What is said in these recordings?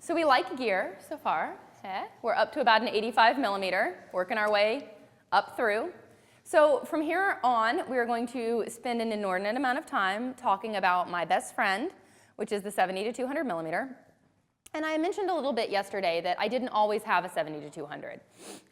So we like gear so far. We're up to about an 85 millimeter, working our way up through. So from here on, we are going to spend an inordinate amount of time talking about my best friend, which is the 70 to 200 millimeter. And I mentioned a little bit yesterday that I didn't always have a 70 to 200.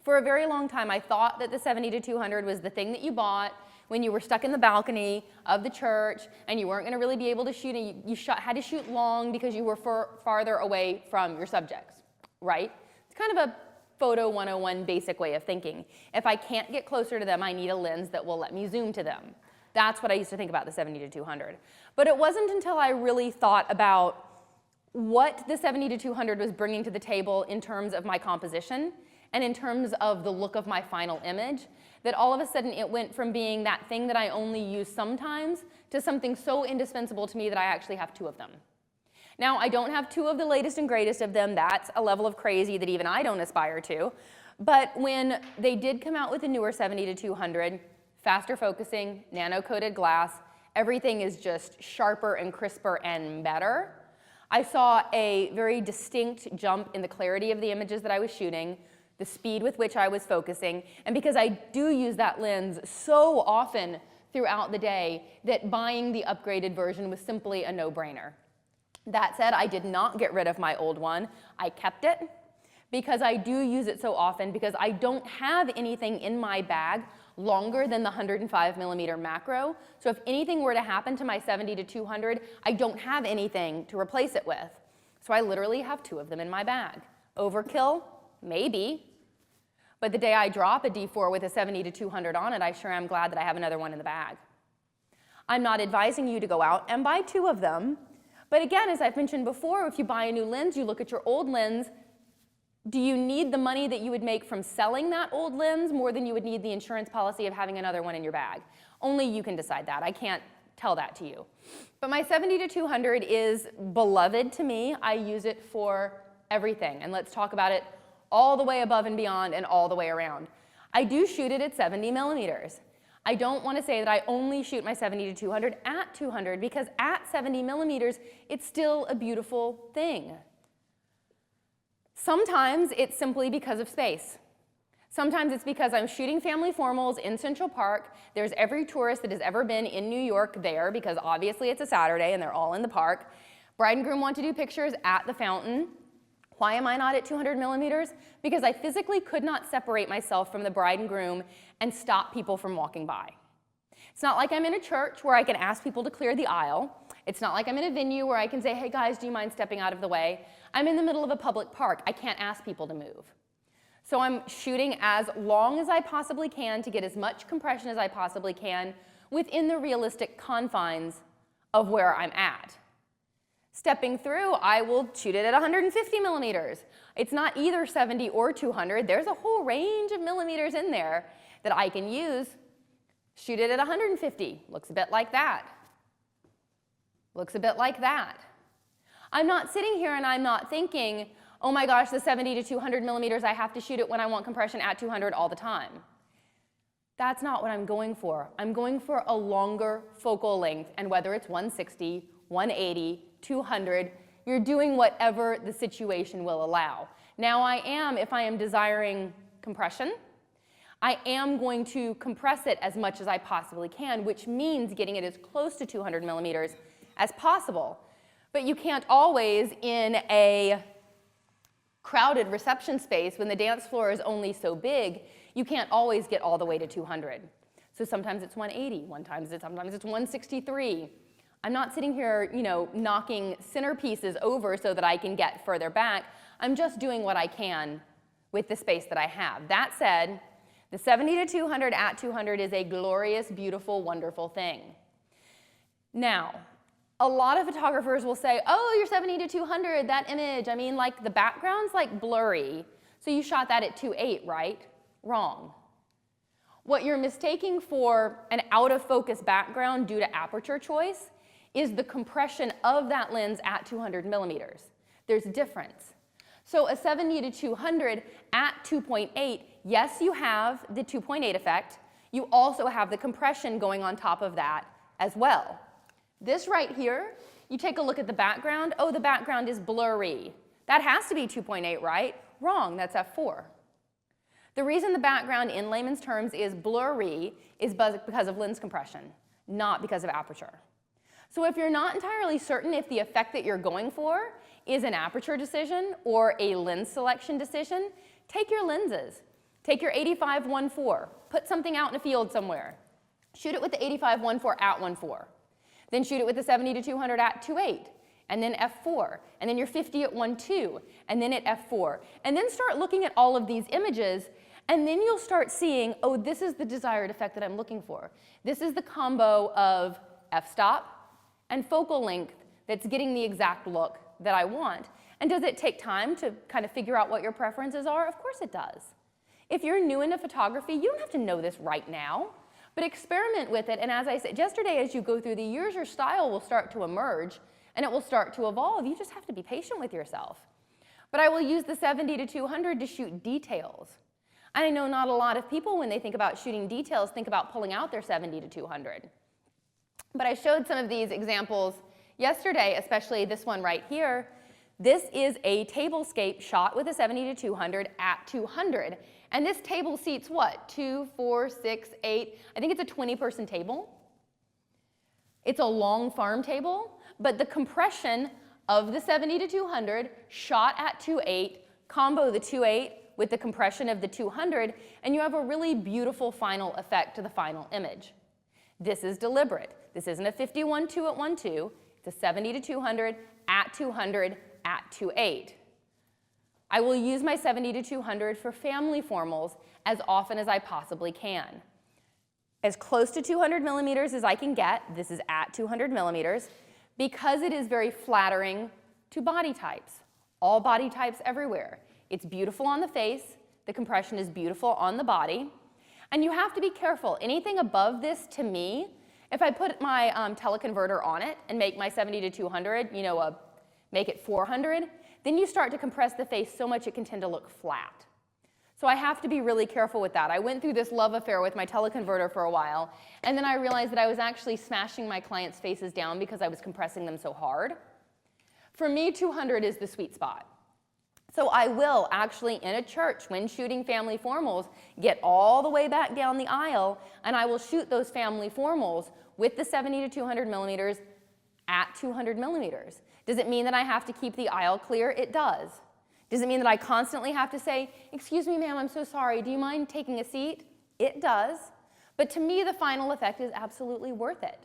For a very long time, I thought that the 70 to 200 was the thing that you bought when you were stuck in the balcony of the church and you weren't going to really be able to shoot, and you had to shoot long because you were farther away from your subjects, right? It's kind of a photo 101 basic way of thinking. If I can't get closer to them, I need a lens that will let me zoom to them. That's what I used to think about the 70 to 200. But it wasn't until I really thought about what the 70 to 200 was bringing to the table in terms of my composition and in terms of the look of my final image, that all of a sudden it went from being that thing that I only use sometimes to something so indispensable to me that I actually have two of them. Now, I don't have two of the latest and greatest of them. That's a level of crazy that even I don't aspire to. But when they did come out with the newer 70 to 200, faster focusing, nano-coated glass, everything is just sharper and crisper and better. I saw a very distinct jump in the clarity of the images that I was shooting, the speed with which I was focusing, and because I do use that lens so often throughout the day that buying the upgraded version was simply a no-brainer. That said, I did not get rid of my old one. I kept it because I do use it so often, because I don't have anything in my bag longer than the 105 millimeter macro. So if anything were to happen to my 70 to 200, I don't have anything to replace it with. So I literally have two of them in my bag. Overkill? Maybe. But the day I drop a D4 with a 70 to 200 on it, I sure am glad that I have another one in the bag. I'm not advising you to go out and buy two of them. But again, as I've mentioned before, if you buy a new lens, you look at your old lens. Do you need the money that you would make from selling that old lens more than you would need the insurance policy of having another one in your bag? Only you can decide that. I can't tell that to you. But my 70 to 200 is beloved to me. I use it for everything. And let's talk about it all the way above and beyond and all the way around. I do shoot it at 70 millimeters. I don't want to say that I only shoot my 70 to 200 at 200, because at 70 millimeters, it's still a beautiful thing. Sometimes it's simply because of space. Sometimes it's because I'm shooting family formals in Central Park. There's every tourist that has ever been in New York there, because obviously it's a Saturday and they're all in the park. Bride and groom want to do pictures at the fountain. Why am I not at 200 millimeters? Because I physically could not separate myself from the bride and groom and stop people from walking by. It's not like I'm in a church where I can ask people to clear the aisle. It's not like I'm in a venue where I can say, hey guys, do you mind stepping out of the way? I'm in the middle of a public park. I can't ask people to move. So I'm shooting as long as I possibly can to get as much compression as I possibly can within the realistic confines of where I'm at. Stepping through, I will shoot it at 150 millimeters. It's not either 70 or 200. There's a whole range of millimeters in there that I can use. Shoot it at 150. Looks a bit like that. Looks a bit like that. I'm not sitting here and I'm not thinking, oh my gosh, the 70 to 200 millimeters, I have to shoot it when I want compression at 200 all the time. That's not what I'm going for. I'm going for a longer focal length, and whether it's 160, 180, 200, you're doing whatever the situation will allow. Now if I am desiring compression, I am going to compress it as much as I possibly can, which means getting it as close to 200 millimeters as possible. But you can't always, in a crowded reception space, when the dance floor is only so big, you can't always get all the way to 200. So sometimes it's 180, sometimes it's 163. I'm not sitting here, knocking centerpieces over so that I can get further back. I'm just doing what I can with the space that I have. That said, the 70 to 200 at 200 is a glorious, beautiful, wonderful thing. Now, a lot of photographers will say, oh, you're 70 to 200, that image, the background's blurry. So you shot that at 2.8, right? Wrong. What you're mistaking for an out-of-focus background due to aperture choice is the compression of that lens at 200 millimeters. There's a difference. So a 70 to 200 at 2.8, yes, you have the 2.8 effect. You also have the compression going on top of that as well. This right here, you take a look at the background. Oh, the background is blurry. That has to be 2.8, right? Wrong, that's f4. The reason the background in layman's terms is blurry is because of lens compression, not because of aperture. So if you're not entirely certain if the effect that you're going for is an aperture decision or a lens selection decision, take your lenses. Take your 85-1.4, put something out in a field somewhere. Shoot it with the 85-1.4 at 1.4. Then shoot it with the 70-200 at 2.8, and then f4, and then your 50 at 1.2, and then at f4. And then start looking at all of these images, and then you'll start seeing, oh, this is the desired effect that I'm looking for. This is the combo of f-stop and focal length that's getting the exact look that I want. And does it take time to kind of figure out what your preferences are? Of course it does. If you're new into photography, you don't have to know this right now, but experiment with it. And as I said yesterday, as you go through the years, your style will start to emerge and it will start to evolve. You just have to be patient with yourself. But I will use the 70-200 to shoot details. And I know not a lot of people, when they think about shooting details, think about pulling out their 70-200. But I showed some of these examples yesterday, especially this one right here. This is a tablescape shot with a 70-200 at 200. And this table seats what? 2, 4, 6, 8. I think it's a 20-person table. It's a long farm table, but the compression of the 70-200 shot at 2.8, combo the 2.8 with the compression of the 200, and you have a really beautiful final effect to the final image. This is deliberate. This isn't a 51-2 at 1.2. It's a 70-200 at 200 at 2.8. I will use my 70-200 for family formals as often as I possibly can. As close to 200 millimeters as I can get, this is at 200 millimeters, because it is very flattering to body types. All body types everywhere. It's beautiful on the face, the compression is beautiful on the body, and you have to be careful. Anything above this, to me, if I put my teleconverter on it and make my 70-200, you know, make it 400, then you start to compress the face so much it can tend to look flat. So I have to be really careful with that. I went through this love affair with my teleconverter for a while, and then I realized that I was actually smashing my clients' faces down because I was compressing them so hard. For me, 200 is the sweet spot. So I will actually, in a church, when shooting family formals, get all the way back down the aisle, and I will shoot those family formals with the 70-200 millimeters at 200 millimeters. Does it mean that I have to keep the aisle clear? It does. Does it mean that I constantly have to say, excuse me, ma'am, I'm so sorry, do you mind taking a seat? It does. But to me, the final effect is absolutely worth it.